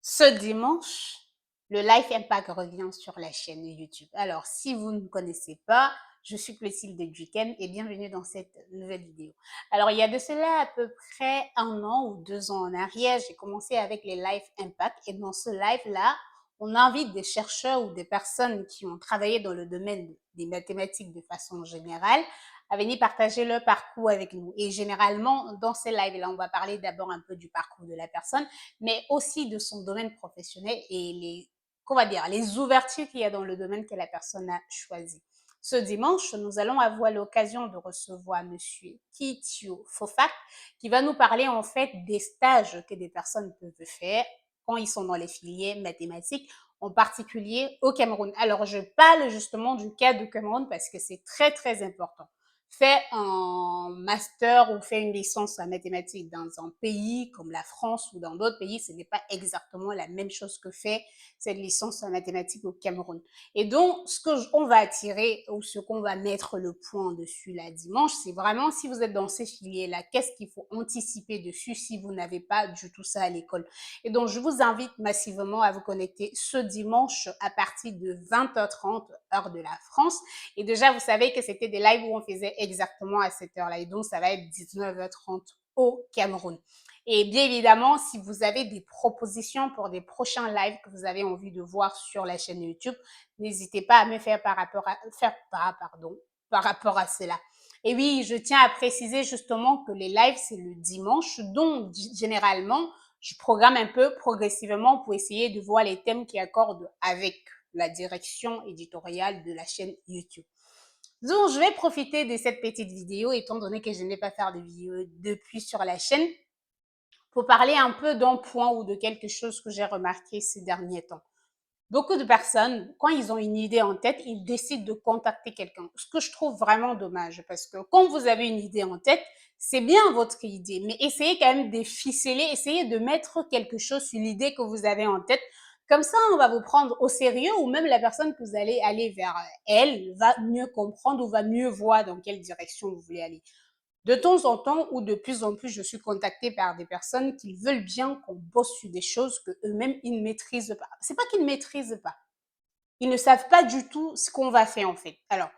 Ce dimanche, le Life Impact revient sur la chaîne YouTube. Alors, si vous ne connaissez pas, je suis Clécile de Weekend et bienvenue dans cette nouvelle vidéo. Alors, il y a de cela à peu près 1 an ou 2 ans en arrière, j'ai commencé avec les Life Impact et dans ce live-là, on invite des chercheurs ou des personnes qui ont travaillé dans le domaine des mathématiques de façon générale à venir partager leur parcours avec nous. Et généralement, dans ces lives-là, on va parler d'abord un peu du parcours de la personne, mais aussi de son domaine professionnel et les ouvertures qu'il y a dans le domaine que la personne a choisi. Ce dimanche, nous allons avoir l'occasion de recevoir Monsieur Kitio Fofak, qui va nous parler en fait des stages que des personnes peuvent faire quand ils sont dans les filières mathématiques, en particulier au Cameroun. Alors, je parle justement du cas du Cameroun parce que c'est très, très important. Faire un master ou faire une licence en mathématiques dans un pays comme la France ou dans d'autres pays, ce n'est pas exactement la même chose que faire cette licence en mathématiques au Cameroun. Et donc, ce qu'on va attirer ou ce qu'on va mettre le point dessus là dimanche, c'est vraiment si vous êtes dans ces filières-là, qu'est-ce qu'il faut anticiper dessus si vous n'avez pas du tout ça à l'école. Et donc, je vous invite massivement à vous connecter ce dimanche à partir de 20h30, heure de la France. Et déjà, vous savez que c'était des lives où on faisait exactement à cette heure-là. Et donc, ça va être 19h30 au Cameroun. Et bien évidemment, si vous avez des propositions pour des prochains lives que vous avez envie de voir sur la chaîne YouTube, n'hésitez pas à me faire par rapport à cela. Et oui, je tiens à préciser justement que les lives, c'est le dimanche, donc généralement, je programme un peu progressivement pour essayer de voir les thèmes qui accordent avec la direction éditoriale de la chaîne YouTube. Donc, je vais profiter de cette petite vidéo, étant donné que je n'ai pas fait de vidéo depuis sur la chaîne, pour parler un peu d'un point ou de quelque chose que j'ai remarqué ces derniers temps. Beaucoup de personnes, quand ils ont une idée en tête, ils décident de contacter quelqu'un. Ce que je trouve vraiment dommage, parce que quand vous avez une idée en tête, c'est bien votre idée, mais essayez quand même de ficeler, essayez de mettre quelque chose sur l'idée que vous avez en tête. Comme ça, on va vous prendre au sérieux ou même la personne que vous allez aller vers elle va mieux comprendre ou va mieux voir dans quelle direction vous voulez aller. De temps en temps ou de plus en plus, je suis contactée par des personnes qui veulent bien qu'on bosse sur des choses que eux-mêmes ils ne maîtrisent pas. C'est pas qu'ils ne maîtrisent pas, ils ne savent pas du tout ce qu'on va faire en fait. Alors,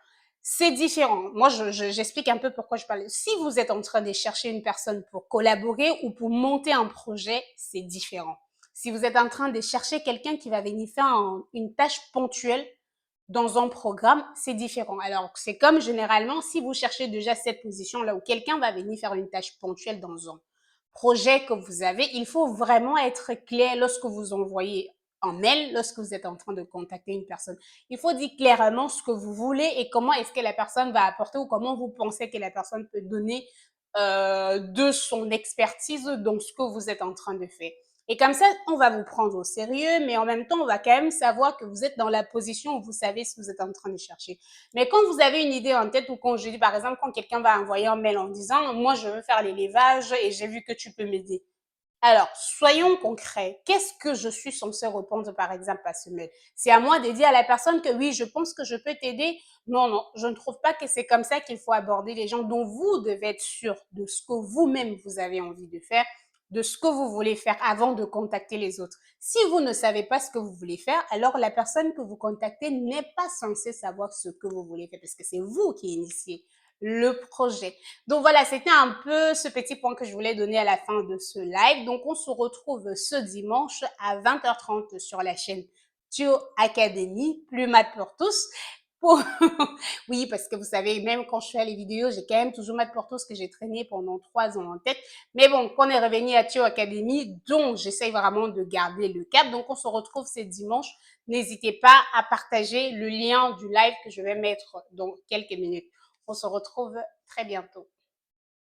c'est différent. Moi, j'explique un peu pourquoi je parle. Si vous êtes en train de chercher une personne pour collaborer ou pour monter un projet, c'est différent. Si vous êtes en train de chercher quelqu'un qui va venir faire une tâche ponctuelle dans un programme, c'est différent. Alors, c'est comme généralement, si vous cherchez déjà cette position-là où quelqu'un va venir faire une tâche ponctuelle dans un projet que vous avez, il faut vraiment être clair lorsque vous envoyez en mail, lorsque vous êtes en train de contacter une personne. Il faut dire clairement ce que vous voulez et comment est-ce que la personne va apporter ou comment vous pensez que la personne peut donner de son expertise dans ce que vous êtes en train de faire. Et comme ça, on va vous prendre au sérieux, mais en même temps, on va quand même savoir que vous êtes dans la position où vous savez ce que vous êtes en train de chercher. Mais quand vous avez une idée en tête ou quand je dis, par exemple, quand quelqu'un va envoyer un mail en disant, moi, je veux faire l'élevage et j'ai vu que tu peux m'aider. Alors, soyons concrets. Qu'est-ce que je suis censée répondre, par exemple, à ce mail? C'est à moi de dire à la personne que oui, je pense que je peux t'aider. Non, non, je ne trouve pas que c'est comme ça qu'il faut aborder les gens dont vous devez être sûr de ce que vous-même vous avez envie de faire, de ce que vous voulez faire avant de contacter les autres. Si vous ne savez pas ce que vous voulez faire, alors la personne que vous contactez n'est pas censée savoir ce que vous voulez faire parce que c'est vous qui initiez le projet. Donc voilà, c'était un peu ce petit point que je voulais donner à la fin de ce live. Donc on se retrouve ce dimanche à 20h30 sur la chaîne Thio Academy, plus maths pour tous. Pour... oui, parce que vous savez, même quand je fais les vidéos, j'ai quand même toujours maths pour tous que j'ai traîné pendant 3 ans en tête. Mais bon, qu'on est revenu à Thio Academy, donc j'essaye vraiment de garder le cap. Donc on se retrouve ce dimanche. N'hésitez pas à partager le lien du live que je vais mettre dans quelques minutes. On se retrouve très bientôt.